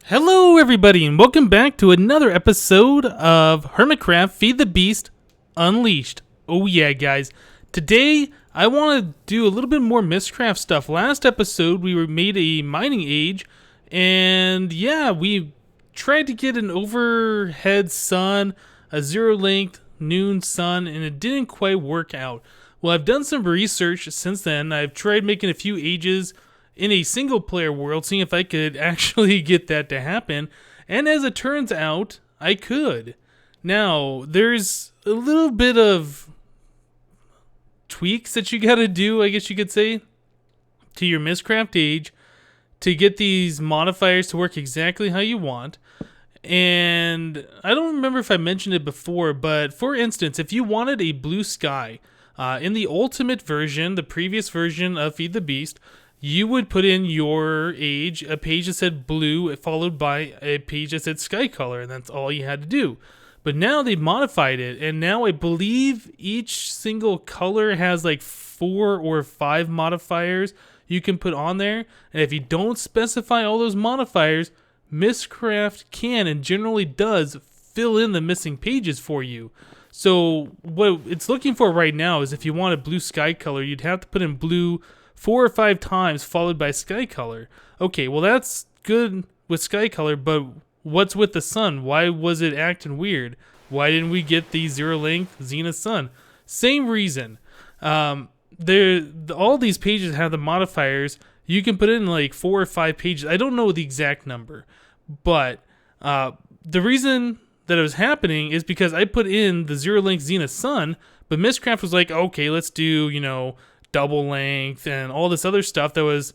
Hello everybody and welcome back to another episode of HermitCraft Feed the Beast Unleashed. Oh yeah guys, today I want to do a little bit more Mistcraft stuff. Last episode we made a mining age and yeah, we tried to get an overhead sun, a zero length noon sun, and it didn't quite work out. Well, I've done some research since then. I've tried making a few ages in a single player world, seeing if I could actually get that to happen. And as it turns out, I could. Now, there's a little bit of tweaks that you gotta do, I guess you could say, to your Mistcraft age to get these modifiers to work exactly how you want. And I don't remember if I mentioned it before, but for instance, if you wanted a blue sky, in the ultimate version, the previous version of Feed the Beast, you would put in your age, a page that said blue, followed by a page that said sky color, and that's all you had to do. But now they've modified it, and now I believe each single color has like 4 or 5 modifiers you can put on there. And if you don't specify all those modifiers, Mistcraft can and generally does fill in the missing pages for you. So what it's looking for right now is if you want a blue sky color, you'd have to put in blue 4 or 5 times followed by sky color. Okay, well that's good with sky color, but what's with the sun? Why was it acting weird? Why didn't we get the zero length zenith sun? Same reason. All these pages have the modifiers. You can put in like 4 or 5 pages. I don't know the exact number, but the reason that it was happening is because I put in the zero length zenith sun, but Mistcraft was like, okay, let's do, double length and all this other stuff that was,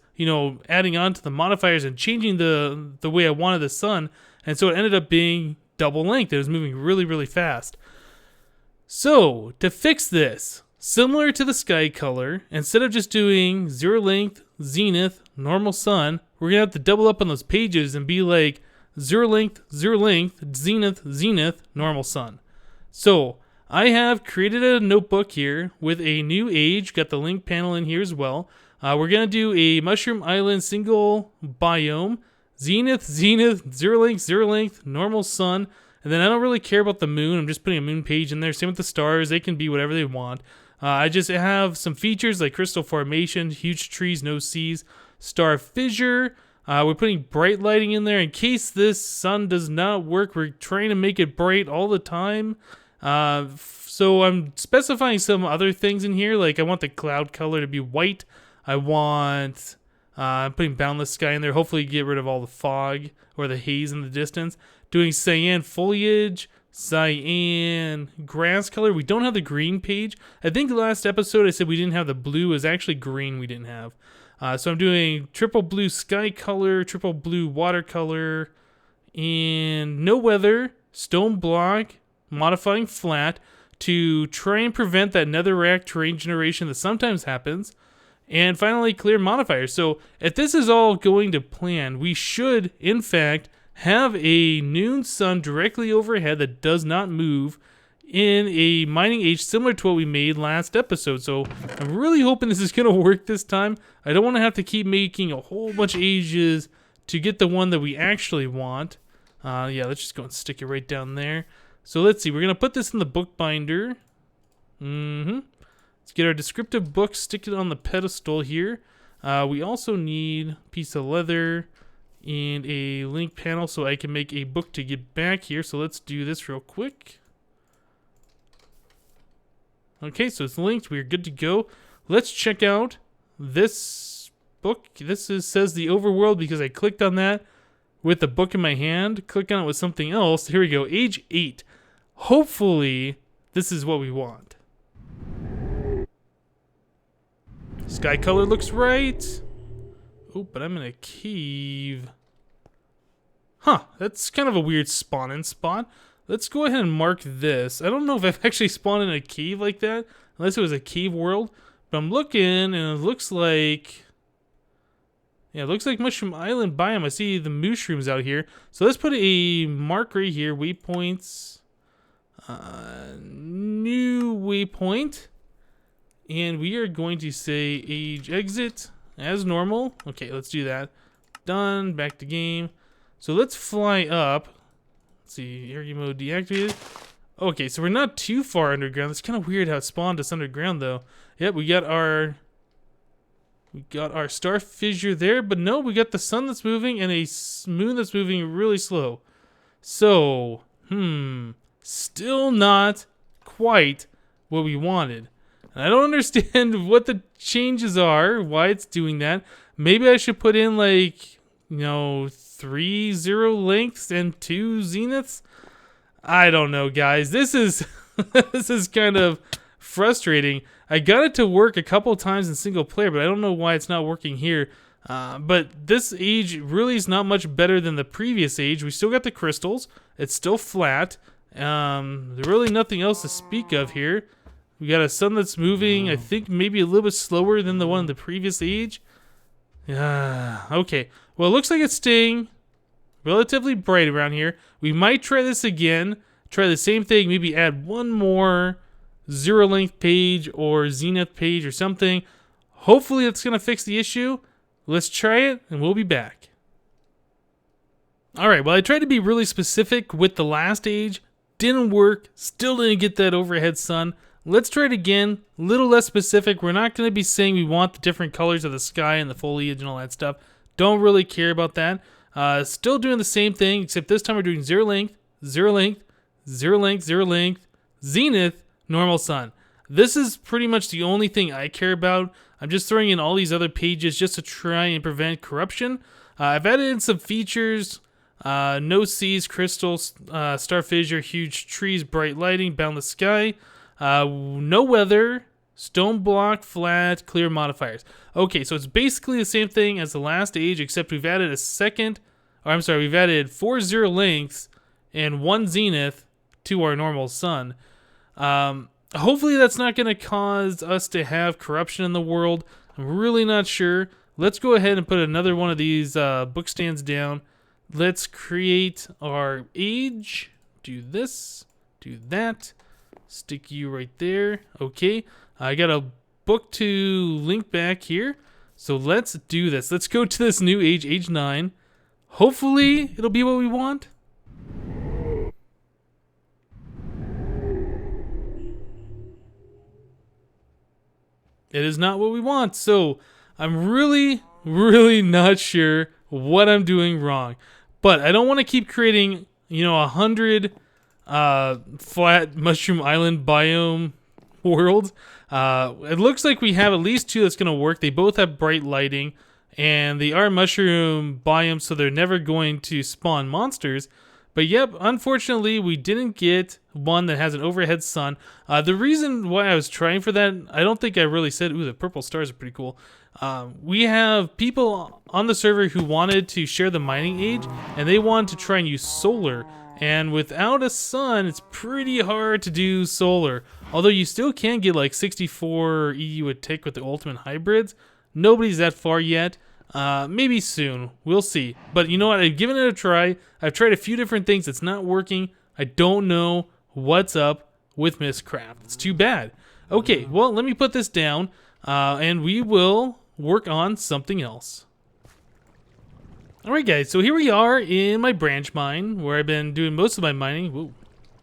adding on to the modifiers and changing the way I wanted the sun. And so it ended up being double length. It was moving really, really fast. So to fix this, similar to the sky color, instead of just doing zero length, zenith, normal sun, we're going to have to double up on those pages and be like zero length, zenith, zenith, normal sun. So I have created a notebook here with a new age, got the link panel in here as well. We're going to do a Mushroom Island single biome, zenith, zero length, normal sun, and then I don't really care about the moon. I'm just putting a moon page in there. Same with the stars. They can be whatever they want. I just have some features like crystal formation, huge trees, no seas, star fissure. We're putting bright lighting in there in case this sun does not work. We're trying to make it bright all the time. So I'm specifying some other things in here, like I want the cloud color to be white. I'm putting boundless sky in there, hopefully get rid of all the fog or the haze in the distance. Doing cyan foliage, cyan grass color. We don't have the green page. I think the last episode I said we didn't have the blue. It was actually green we didn't have. So I'm doing triple blue sky color, triple blue watercolor, and no weather, stone block, modifying flat to try and prevent that netherrack terrain generation that sometimes happens, and finally clear modifiers. So if this is all going to plan, we should in fact have a noon sun directly overhead that does not move in a mining age similar to what we made last episode. So I'm really hoping this is going to work this time. I don't want to have to keep making a whole bunch of ages to get the one that we actually want. Yeah, let's just go and stick it right down there. So let's see, we're going to put this in the bookbinder. Let's get our descriptive book, stick it on the pedestal here. We also need a piece of leather and a link panel so I can make a book to get back here. So let's do this real quick. Okay, so it's linked. We're good to go. Let's check out this book. This says the overworld because I clicked on that with the book in my hand. Click on it with something else. Here we go. Age 8. Hopefully, this is what we want. Sky color looks right. Oh, but I'm in a cave. Huh, that's kind of a weird spawn-in spot. Let's go ahead and mark this. I don't know if I've actually spawned in a cave like that, unless it was a cave world. But I'm looking, and it looks like... yeah, it looks like Mushroom Island biome. I see the mushrooms out here. So let's put a mark right here. Waypoints. New waypoint. And we are going to say age exit as normal. Okay, let's do that. Done. Back to game. So let's fly up. Let's see, area mode deactivated. Okay, so we're not too far underground. It's kind of weird how it spawned us underground, though. Yep, we got our star fissure there, but no, we got the sun that's moving and a moon that's moving really slow. So, still not quite what we wanted. And I don't understand what the changes are, why it's doing that. Maybe I should put in, like, 3 0 lengths and 2 zeniths. I don't know, guys. This is this is kind of frustrating. I got it to work a couple times in single player, but I don't know why it's not working here. But this age really is not much better than the previous age. We still got the crystals. It's still flat. There's really nothing else to speak of here. We got a sun that's moving, I think maybe a little bit slower than the one in the previous age. Okay. Well, it looks like it's staying relatively bright around here. We might try this again. Try the same thing. Maybe add one more zero length page or zenith page or something. Hopefully that's going to fix the issue. Let's try it and we'll be back. Alright, well I tried to be really specific with the last age. Didn't work. Still didn't get that overhead sun. Let's try it again. A little less specific. We're not going to be saying we want the different colors of the sky and the foliage and all that stuff. Don't really care about that. Still doing the same thing, except this time we're doing zero length, zero length, zero length, zero length, zenith, normal sun. This is pretty much the only thing I care about. I'm just throwing in all these other pages just to try and prevent corruption. I've added in some features. No seas, crystals, star fissure, huge trees, bright lighting, boundless sky. No weather, stone block, flat, clear modifiers. Okay, so it's basically the same thing as the last age, except we've added we've added 4 zero lengths and 1 zenith to our normal sun. Hopefully that's not going to cause us to have corruption in the world. I'm really not sure. Let's go ahead and put another one of these book stands down. Let's create our age. Do this, do that. Stick you right there. Okay, I got a book to link back here. So let's do this. Let's go to this new age, age 9. Hopefully it'll be what we want. It is not what we want. So I'm really not sure what I'm doing wrong. But I don't want to keep creating, 100 flat mushroom island biome worlds. It looks like we have at least 2 that's going to work. They both have bright lighting, and they are mushroom biomes, so they're never going to spawn monsters. But yep, unfortunately, we didn't get one that has an overhead sun. The reason why I was trying for that, I don't think I really said, ooh, the purple stars are pretty cool. We have people on the server who wanted to share the mining age, and they wanted to try and use solar. And without a sun, it's pretty hard to do solar. Although you still can get like 64 EU a tick with the ultimate hybrids. Nobody's that far yet. Maybe soon. We'll see. But you know what? I've given it a try. I've tried a few different things. It's not working. I don't know what's up with HermitCraft. It's too bad. Okay, well, let me put this down, and we will work on something else. Alright guys, so here we are in my branch mine, where I've been doing most of my mining. Whoa,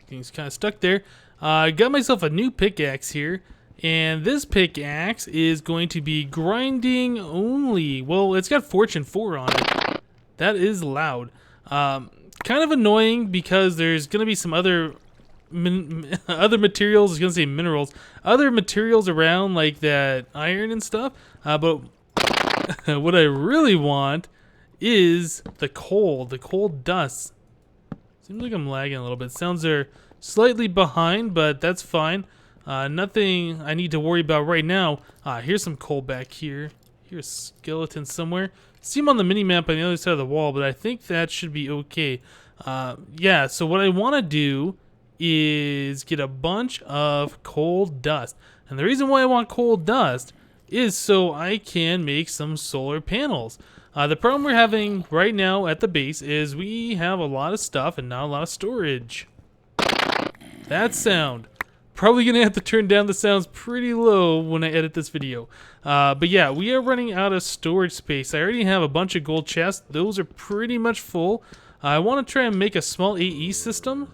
things kind of stuck there. I got myself a new pickaxe here, and this pickaxe is going to be grinding only. Well, it's got Fortune 4 on it. That is loud. Kind of annoying because there's going to be some other materials, I was going to say minerals, other materials around like that iron and stuff. But what I really want is the coal dust. Seems like I'm lagging a little bit. Sounds are slightly behind, but that's fine. Nothing I need to worry about right now. Here's some coal back here. Here's a skeleton somewhere. See him on the mini-map on the other side of the wall, but I think that should be okay. Yeah, so what I want to do is get a bunch of coal dust. And the reason why I want coal dust is so I can make some solar panels. The problem we're having right now at the base is we have a lot of stuff and not a lot of storage. That sound. Probably going to have to turn down the sounds pretty low when I edit this video. But yeah, we are running out of storage space. I already have a bunch of gold chests. Those are pretty much full. I want to try and make a small AE system.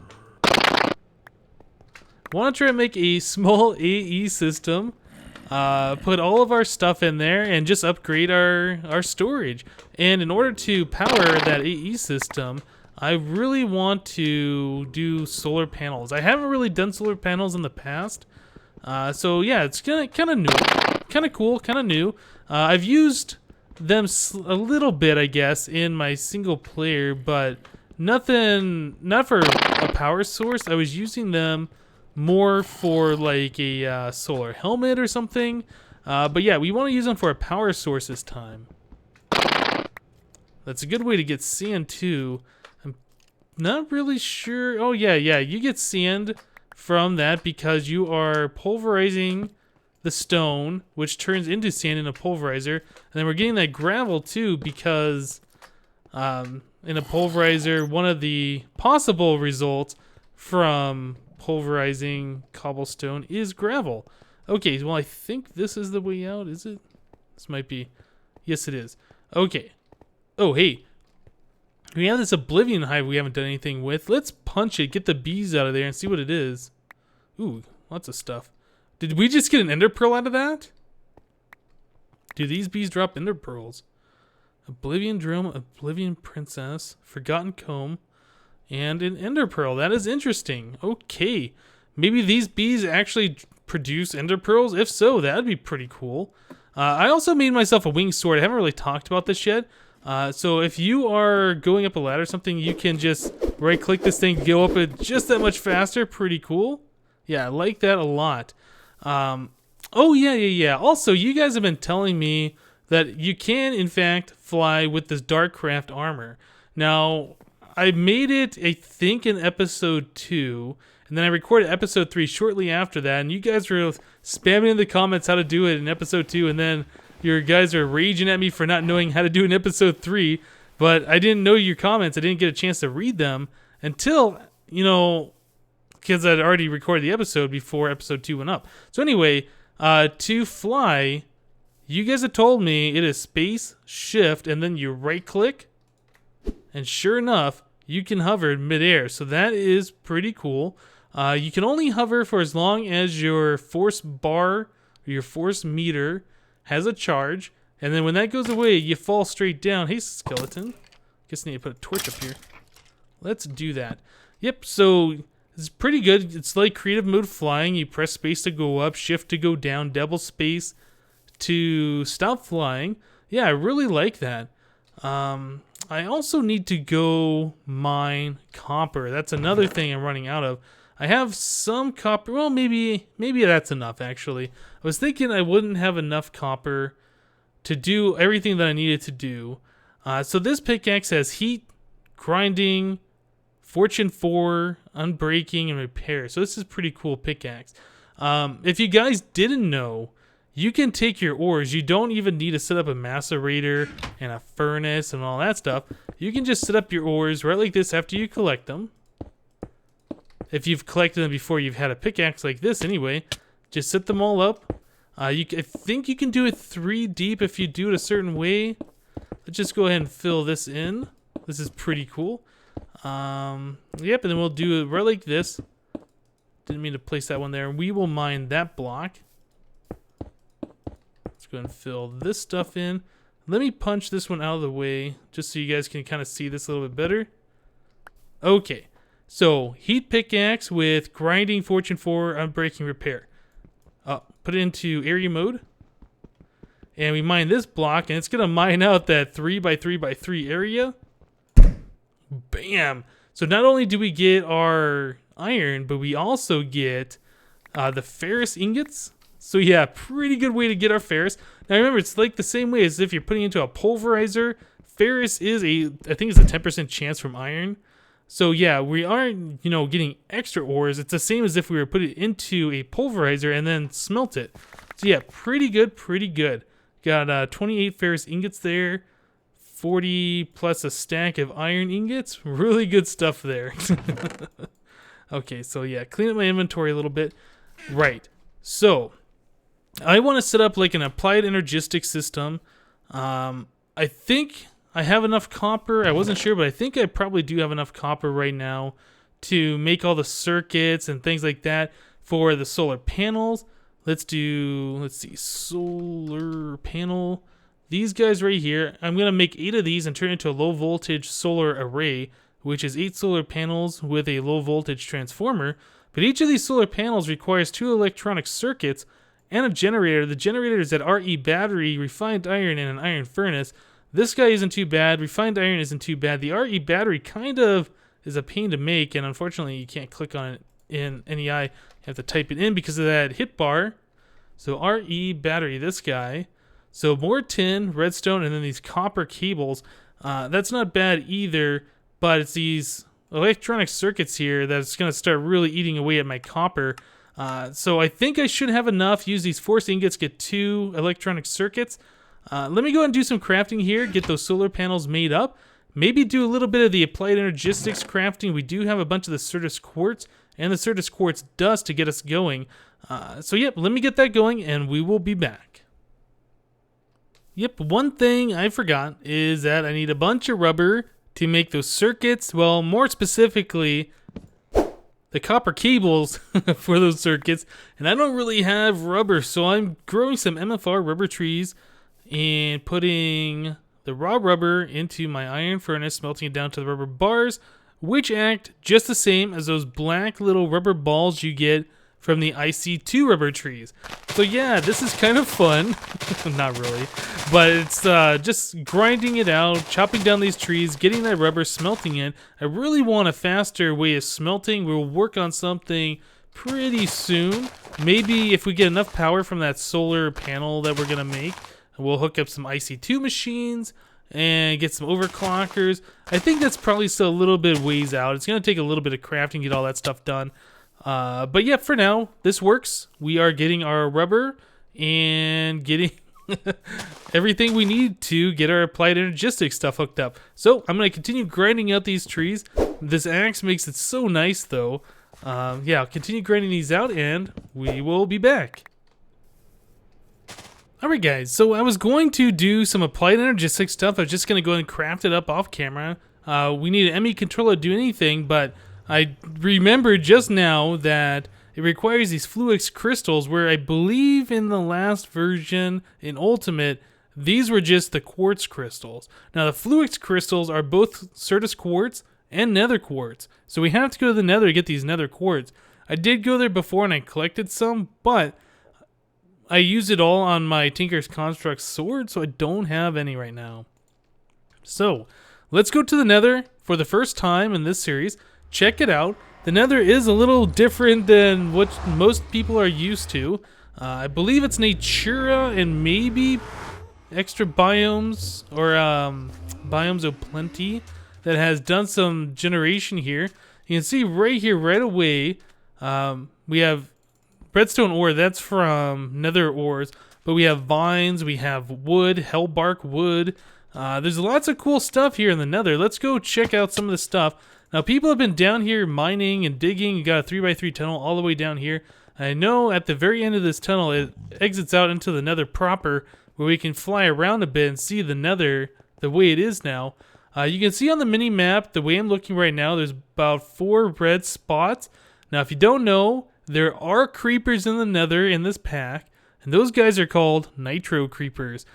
Put all of our stuff in there and just upgrade our storage. And in order to power that AE system, I really want to do solar panels. I haven't really done solar panels in the past. So yeah, it's kind of new, kind of cool, kind of new. I've used them a little bit, I guess, in my single player, but not for a power source. I was using them more for like a solar helmet or something. But yeah, we want to use them for a power source this time. That's a good way to get sand too. I'm not really sure. Oh yeah, you get sand from that because you are pulverizing the stone, which turns into sand in a pulverizer. And then we're getting that gravel too because in a pulverizer, one of the possible results from pulverizing cobblestone is gravel. Okay, well I think this is the way out, is it? This might be. Yes, it is. Okay. Oh, hey. We have this Oblivion Hive we haven't done anything with. Let's punch it, get the bees out of there, and see what it is. Ooh, lots of stuff. Did we just get an ender pearl out of that? Do these bees drop ender pearls? Oblivion Drome, Oblivion Princess, Forgotten Comb, and an ender pearl. That is interesting. Okay. Maybe these bees actually produce ender pearls? If so, that would be pretty cool. I also made myself a winged sword. I haven't really talked about this yet. So if you are going up a ladder or something, you can just right-click this thing, go up it just that much faster. Pretty cool. Yeah, I like that a lot. Oh, yeah. Also, you guys have been telling me that you can, in fact, fly with this Darkcraft armor. Now, I made it, I think, in episode 2, and then I recorded episode 3 shortly after that, and you guys were spamming in the comments how to do it in episode 2, and then your guys are raging at me for not knowing how to do it in episode 3, but I didn't know your comments. I didn't get a chance to read them until, because I'd already recorded the episode before episode 2 went up. So anyway, to fly, you guys have told me it is space, shift, and then you right-click, and sure enough, you can hover in midair. So that is pretty cool. You can only hover for as long as your force bar, or your force meter, has a charge, and then when that goes away, you fall straight down. Hey, skeleton. Guess I need to put a torch up here. Let's do that. Yep, so it's pretty good. It's like creative mode flying. You press space to go up, shift to go down, double space to stop flying. Yeah, I really like that. I also need to go mine copper. That's another thing I'm running out of. I have some copper. Well, maybe that's enough, actually. I was thinking I wouldn't have enough copper to do everything that I needed to do. So this pickaxe has heat, grinding, fortune 4, unbreaking, and repair. So this is a pretty cool pickaxe. If you guys didn't know, you can take your ores. You don't even need to set up a macerator and a furnace and all that stuff. You can just set up your ores right like this after you collect them. If you've collected them before you've had a pickaxe like this anyway, just set them all up. I think you can do it 3 deep if you do it a certain way. Let's just go ahead and fill this in. This is pretty cool. Yep, and then we'll do it right like this. Didn't mean to place that one there. We will mine that block. Let's go ahead and fill this stuff in. Let me punch this one out of the way just so you guys can kind of see this a little bit better. Okay. So, heat pickaxe with grinding, fortune 4, unbreaking, repair. Put it into area mode. And we mine this block, and it's going to mine out that 3x3x3 area. Bam! So not only do we get our iron, but we also get the ferrous ingots. So yeah, pretty good way to get our ferrous. Now remember, it's like the same way as if you're putting it into a pulverizer. Ferrous is I think it's a 10% chance from iron. So yeah, we aren't, getting extra ores. It's the same as if we were putting it into a pulverizer and then smelt it. So yeah, pretty good, pretty good. Got 28 ferrous ingots there, 40 plus a stack of iron ingots. Really good stuff there. Okay, so yeah, clean up my inventory a little bit. Right, so I want to set up like an applied energistic system. I think I have enough copper. I wasn't sure, but I think I probably do have enough copper right now to make all the circuits and things like that for the solar panels. Let's see, solar panel. These guys right here, I'm going to make 8 of these and turn it into a low voltage solar array, which is 8 solar panels with a low voltage transformer. But each of these solar panels requires 2 electronic circuits and a generator. The generator is that RE battery, refined iron, and an iron furnace. This guy isn't too bad. Refined iron isn't too bad. The RE battery kind of is a pain to make, and unfortunately you can't click on it in NEI. You have to type it in because of that hit bar. So RE battery, this guy. So more tin, redstone, and then these copper cables. That's not bad either, but it's these electronic circuits here that's going to start really eating away at my copper. So I think I should have enough. Use these force ingots, get 2 electronic circuits. Let me go ahead and do some crafting here, get those solar panels made up. Maybe do a little bit of the applied energistics crafting. We do have a bunch of the Certus quartz and the Certus quartz dust to get us going. So yep, let me get that going and we will be back. Yep, one thing I forgot is that I need a bunch of rubber to make those circuits. Well, more specifically, the copper cables for those circuits. And I don't really have rubber, so I'm growing some MFR rubber trees and putting the raw rubber into my iron furnace, smelting it down to the rubber bars, which act just the same as those black little rubber balls you get from the IC2 rubber trees. So yeah, this is kind of fun. Not really, but it's just grinding it out, chopping down these trees, getting that rubber, smelting it. I really want a faster way of smelting. We'll work on something pretty soon. Maybe if we get enough power from that solar panel that we're gonna make, we'll hook up some IC2 machines and get some overclockers. I think that's probably still a little bit ways out. It's gonna take a little bit of crafting to get all that stuff done. But yeah, for now, this works. We are getting our rubber and getting everything we need to get our applied energistics stuff hooked up. So I'm going to continue grinding out these trees. This axe makes it so nice, though. Yeah, I'll continue grinding these out, and we will be back. Alright guys, so I was going to do some applied energistics stuff. I was just going to go ahead and craft it up off camera. We need an ME controller to do anything, but I remembered just now that it requires these Fluix crystals, where I believe in the last version, in Ultimate, these were just the quartz crystals. Now the Fluix crystals are both Certus quartz and nether quartz, so we have to go to the nether to get these nether quartz. I did go there before and I collected some, but I used it all on my Tinker's Construct sword, so I don't have any right now. So let's go to the nether for the first time in this series. Check it out. The nether is a little different than what most people are used to. I believe it's Natura and maybe extra biomes or biomes of plenty that has done some generation here. You can see right here right away we have redstone ore. That's from nether ores, but we have vines, we have wood, hellbark wood. There's lots of cool stuff here in the nether. Let's go check out some of the stuff. Now, people have been down here mining and digging. You got a 3x3 tunnel all the way down here. I know at the very end of this tunnel, it exits out into the nether proper, where we can fly around a bit and see the nether the way it is now. You can see on the mini map, the way I'm looking right now, there's about 4 red spots. Now, if you don't know, there are creepers in the nether in this pack, and those guys are called nitro creepers.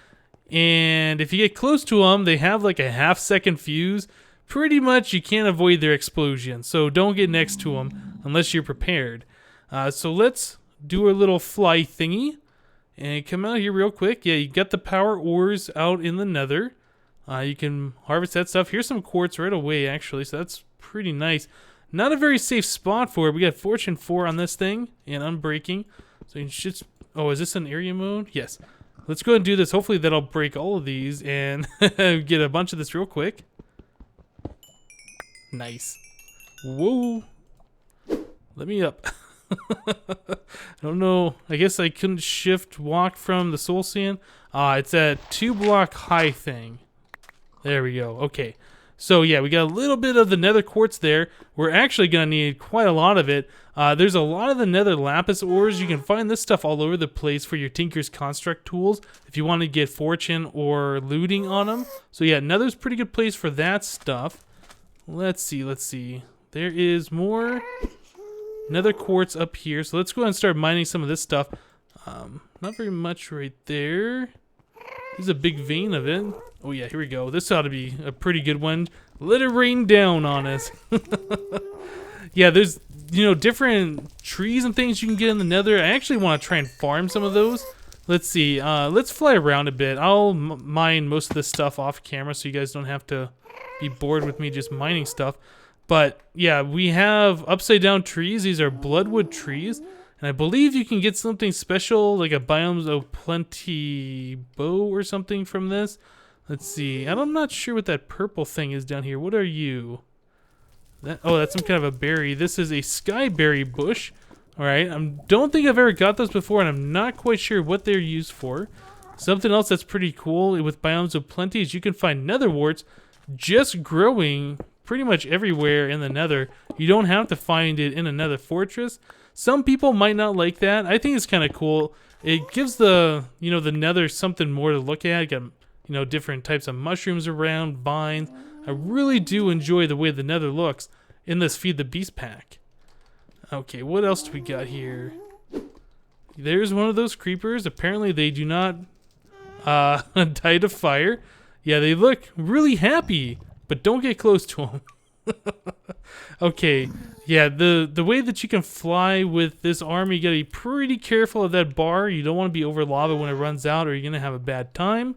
And if you get close to them, they have like a half-second fuse. Pretty much you can't avoid their explosion, so don't get next to them unless you're prepared. So let's do a little fly thingy and come out here real quick. Yeah, you got the power ores out in the nether. You can harvest that stuff. Here's some quartz right away, actually, so that's pretty nice. Not a very safe spot for it. We got Fortune 4 on this thing and Unbreaking. So you should... Oh, is this an area mode? Yes. Let's go and do this. Hopefully that'll break all of these and get a bunch of this real quick. Nice. Whoa. Let me up. I don't know. I guess I couldn't shift walk from the soul sand. It's that 2-block high thing. There we go. Okay. So yeah, we got a little bit of the nether quartz there. We're actually going to need quite a lot of it. There's a lot of the nether lapis ores. You can find this stuff all over the place for your Tinker's Construct tools if you want to get fortune or looting on them. So yeah, nether's a pretty good place for that stuff. Let's see. There is more nether quartz up here. So let's go ahead and start mining some of this stuff. Not very much right there. There's a big vein of it. Oh yeah, here we go. This ought to be a pretty good one. Let it rain down on us. Yeah, there's, you know, different trees and things you can get in the nether. I actually want to try and farm some of those. Let's see. Let's fly around a bit. I'll mine most of this stuff off camera so you guys don't have to be bored with me just mining stuff. But yeah, we have upside down trees. These are bloodwood trees. And I believe you can get something special, like a Biomes of Plenty bow or something from this. Let's see. I'm not sure what that purple thing is down here. What are you? Oh, that's some kind of a berry. This is a skyberry bush. Alright, I don't think I've ever got those before, and I'm not quite sure what they're used for. Something else that's pretty cool with Biomes of Plenty is you can find nether warts just growing pretty much everywhere in the nether. You don't have to find it in a nether fortress. Some people might not like that. I think it's kind of cool. It gives the, you know, the nether something more to look at. You got, you know, different types of mushrooms around, vines. I really do enjoy the way the nether looks in this Feed the Beast pack. Okay, what else do we got here? There's one of those creepers. Apparently they do not die to fire. Yeah, they look really happy, but don't get close to them. Okay, yeah, the way that you can fly with this arm, you gotta be pretty careful of that bar. You don't want to be over lava when it runs out, or you're gonna have a bad time.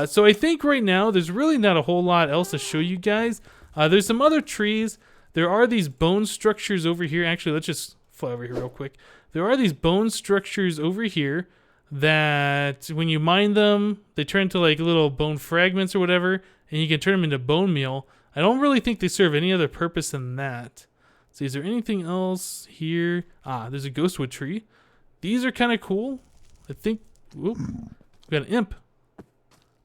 So I think right now there's really not a whole lot else to show you guys. There's some other trees. There are these bone structures over here. Actually, let's just fly over here real quick. There are these bone structures over here that when you mine them, they turn into like little bone fragments or whatever, and you can turn them into bone meal. I don't really think they serve any other purpose than that. So is there anything else here? There's a ghostwood tree. These are kind of cool. I think, whoop, we got an imp. I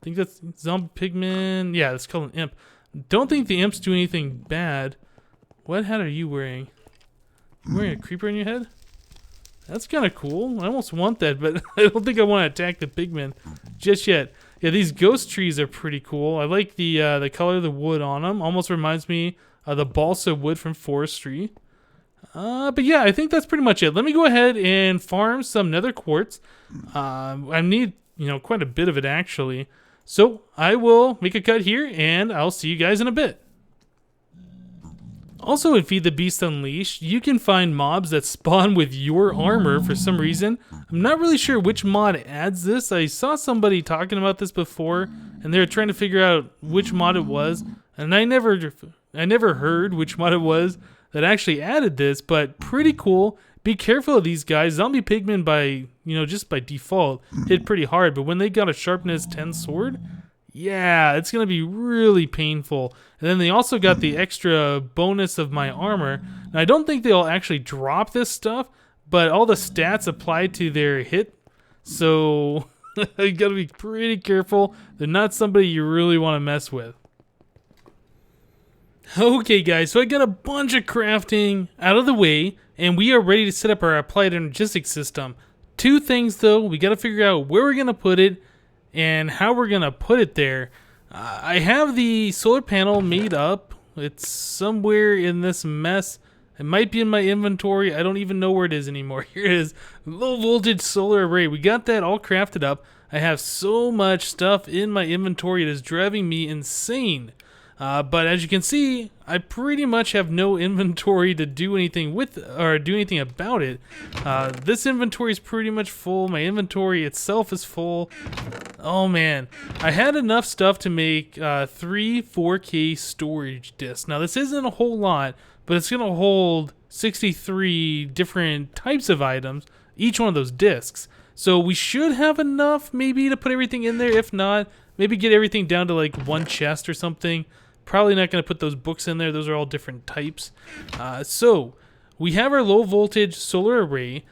think that's zombie pigman. Yeah, it's called an imp. Don't think the imps do anything bad. What hat are you wearing? You wearing a creeper in your head? That's kind of cool. I almost want that, but I don't think I want to attack the pigmen just yet. Yeah, these ghost trees are pretty cool. I like the color of the wood on them. Almost reminds me of the balsa wood from forestry. But yeah, I think that's pretty much it. Let me go ahead and farm some nether quartz. I need, you know, quite a bit of it actually. So I will make a cut here, and I'll see you guys in a bit. Also in Feed the Beast Unleashed, you can find mobs that spawn with your armor for some reason. I'm not really sure which mod adds this. I saw somebody talking about this before, and they were trying to figure out which mod it was, and I never heard which mod it was that actually added this, but pretty cool. Be careful of these guys. Zombie pigmen just by default hit pretty hard, but when they got a sharpness 10 sword, yeah, it's going to be really painful. And then they also got the extra bonus of my armor. Now, I don't think they'll actually drop this stuff, but all the stats apply to their hit. So, you got to be pretty careful. They're not somebody you really want to mess with. Okay, guys, so I got a bunch of crafting out of the way, and we are ready to set up our applied energistics system. Two things, though. We got to figure out where we're going to put it and how we're gonna put it there. I have the solar panel made up. It's somewhere in this mess. It might be in my inventory. I don't even know where it is anymore. Here it is. Low voltage solar array. We got that all crafted up. I have so much stuff in my inventory. It is driving me insane. But as you can see, I pretty much have no inventory to do anything with or do anything about it. This inventory is pretty much full. My inventory itself is full. Oh man, I had enough stuff to make 3 4K storage discs. Now this isn't a whole lot, but it's gonna hold 63 different types of items, each one of those discs. So we should have enough maybe to put everything in there. If not, maybe get everything down to like one chest or something. Probably not going to put those books in there. Those are all different types. So we have our low voltage solar array.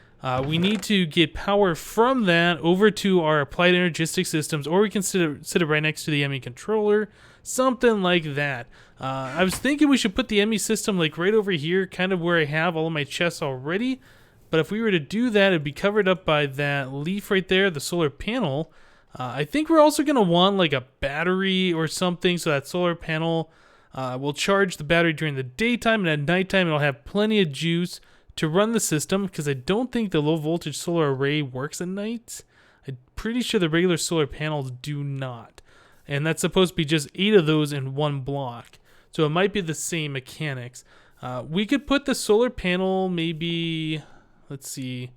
we need to get power from that over to our applied energistic systems, or we can sit it right next to the ME controller, something like that. I was thinking we should put the ME system like right over here, kind of where I have all of my chests already. But if we were to do that, it'd be covered up by that leaf right there, the solar panel. I think we're also going to want like a battery or something, so that solar panel will charge the battery during the daytime, and at nighttime it'll have plenty of juice to run the system, because I don't think the low voltage solar array works at night. I'm pretty sure the regular solar panels do not. And that's supposed to be just 8 of those in one block. So it might be the same mechanics. We could put the solar panel maybe, let's see,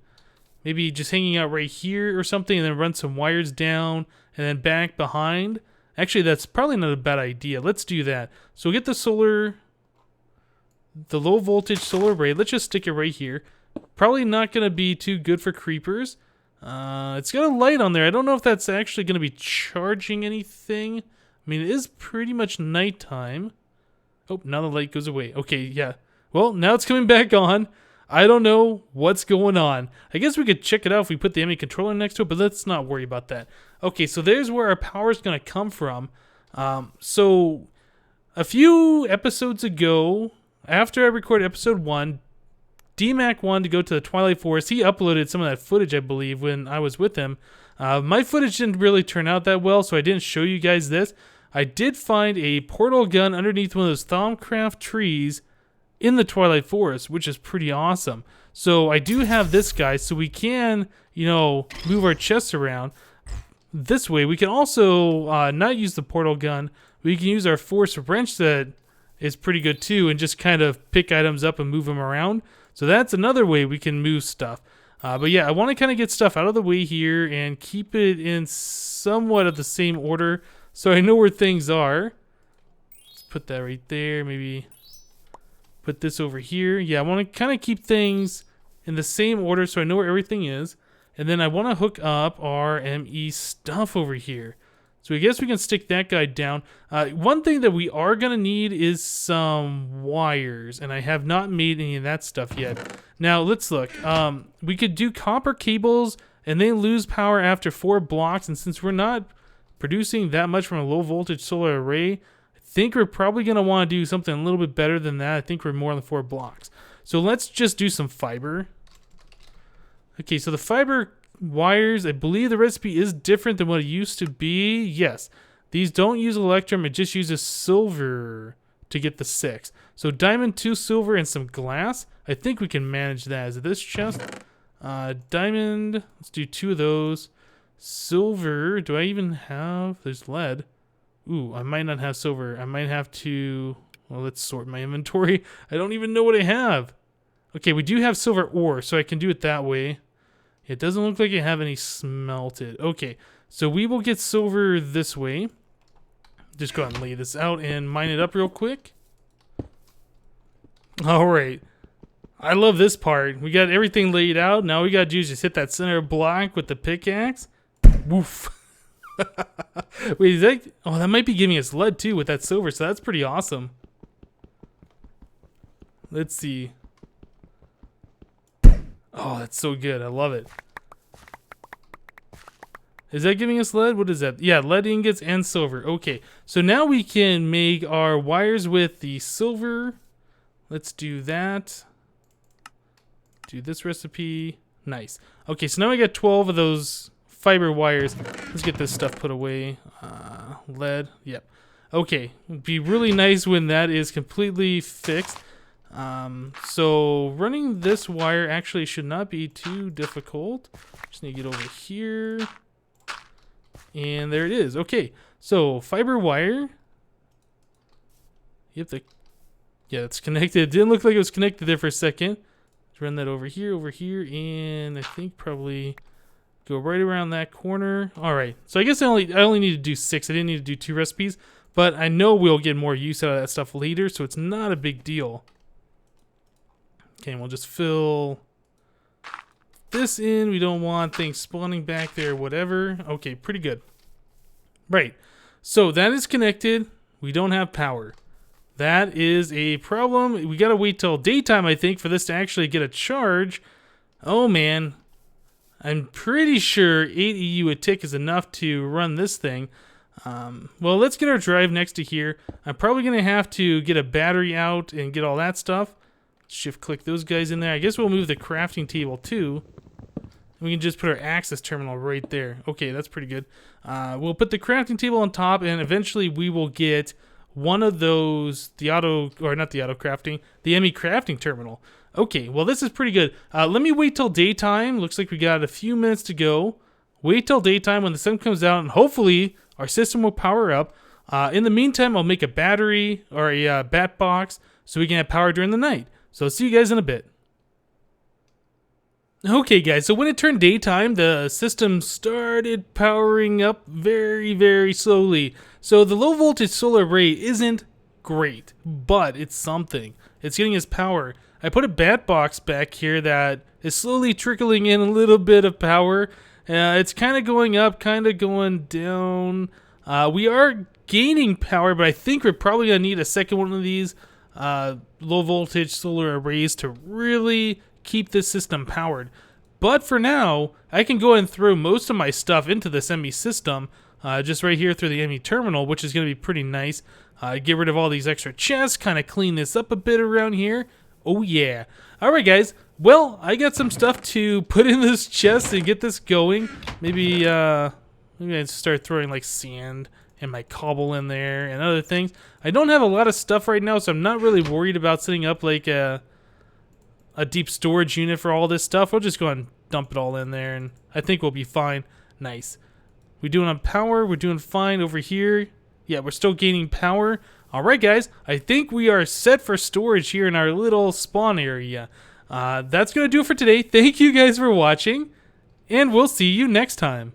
maybe just hanging out right here or something, and then run some wires down and then back behind. Actually, that's probably not a bad idea. Let's do that. So we'll get the low voltage solar array. Let's just stick it right here. Probably not going to be too good for creepers. It's got a light on there. I don't know if that's actually going to be charging anything. I mean, it is pretty much nighttime. Oh, now the light goes away. Okay, yeah. Well, now it's coming back on. I don't know what's going on. I guess we could check it out if we put the ME controller next to it, but let's not worry about that. Okay, so there's where our power is going to come from. So a few episodes ago, after I recorded episode 1, DMAC wanted to go to the Twilight Forest. He uploaded some of that footage, I believe, when I was with him. My footage didn't really turn out that well, so I didn't show you guys this. I did find a portal gun underneath one of those Thaumcraft trees in the Twilight Forest, which is pretty awesome. So I do have this guy, so we can, you know, move our chests around. This way, we can also not use the portal gun. We can use our force wrench that is pretty good too, and just kind of pick items up and move them around. So that's another way we can move stuff. But yeah, I want to kind of get stuff out of the way here and keep it in somewhat of the same order, so I know where things are. Let's put that right there. Maybe put this over here. Yeah, I want to kind of keep things in the same order so I know where everything is. And then I want to hook up our ME stuff over here. So I guess we can stick that guy down. One thing that we are going to need is some wires, and I have not made any of that stuff yet. Now, let's look. We could do copper cables, and they lose power after 4 blocks, and since we're not producing that much from a low voltage solar array, I think we're probably going to want to do something a little bit better than that. I think we're more than 4 blocks. So let's just do some fiber. Okay, so the fiber wires, I believe the recipe is different than what it used to be. Yes, these don't use electrum, it just uses silver to get the 6. So diamond, 2 silver, and some glass. I think we can manage that. Is it this chest? Diamond, let's do 2 of those. Silver, do I even have? There's lead. Ooh, I might not have silver. I might have to, well, let's sort my inventory. I don't even know what I have. Okay, we do have silver ore, so I can do it that way. It doesn't look like I have any smelted. Okay, so we will get silver this way. Just go ahead and lay this out and mine it up real quick. All right. I love this part. We got everything laid out. Now we got to do is just hit that center block with the pickaxe. Woof. Wait, is that... Oh, that might be giving us lead too with that silver, so that's pretty awesome. Let's see. Oh, that's so good. I love it. Is that giving us lead? What is that? Yeah, lead ingots and silver. Okay, so now we can make our wires with the silver. Let's do that. Do this recipe. Nice. Okay, so now we got 12 of those fiber wires. Let's get this stuff put away. Lead. Yep. Okay, it'd be really nice when that is completely fixed. So running this wire actually should not be too difficult. Just need to get over here. And there it is. Okay, so fiber wire. Yep, yeah, it's connected. It didn't look like it was connected there for a second. Let's run that over here, and I think probably go right around that corner. All right, so I guess I only need to do 6. I didn't need to do 2 recipes, but I know we'll get more use out of that stuff later, so it's not a big deal. Okay, and we'll just fill this in. We don't want things spawning back there, whatever. Okay, pretty good. Right, so that is connected. We don't have power. That is a problem. We gotta wait till daytime, I think, for this to actually get a charge. Oh man, I'm pretty sure 8 EU a tick is enough to run this thing. Well, let's get our drive next to here. I'm probably going to have to get a battery out and get all that stuff. Shift click those guys in there. I guess we'll move the crafting table too. We can just put our access terminal right there. Okay, that's pretty good. We'll put the crafting table on top, and eventually we will get one of those, the ME crafting terminal. Okay, well this is pretty good. Let me wait till daytime. Looks like we got a few minutes to go. Wait till daytime when the sun comes out, and hopefully our system will power up. In the meantime, I'll make a battery or a bat box so we can have power during the night. So I'll see you guys in a bit. Okay guys, so when it turned daytime, the system started powering up very, very slowly. So the low voltage solar array isn't great, but it's something. It's getting us power. I put a bat box back here that is slowly trickling in a little bit of power. It's kind of going up, kind of going down. We are gaining power, but I think we're probably going to need a second one of these low voltage solar arrays to really keep this system powered. But for now, I can go and throw most of my stuff into this ME system, just right here through the ME terminal, which is going to be pretty nice. Get rid of all these extra chests, kind of clean this up a bit around here. Oh yeah. Alright guys, well, I got some stuff to put in this chest and get this going. Maybe I start throwing like sand and my cobble in there and other things. I don't have a lot of stuff right now, so I'm not really worried about setting up like a deep storage unit for all this stuff. We'll just go and dump it all in there, and I think we'll be fine. Nice. We're doing on power. We're doing fine over here. Yeah, we're still gaining power. All right, guys. I think we are set for storage here in our little spawn area. That's going to do it for today. Thank you guys for watching, and we'll see you next time.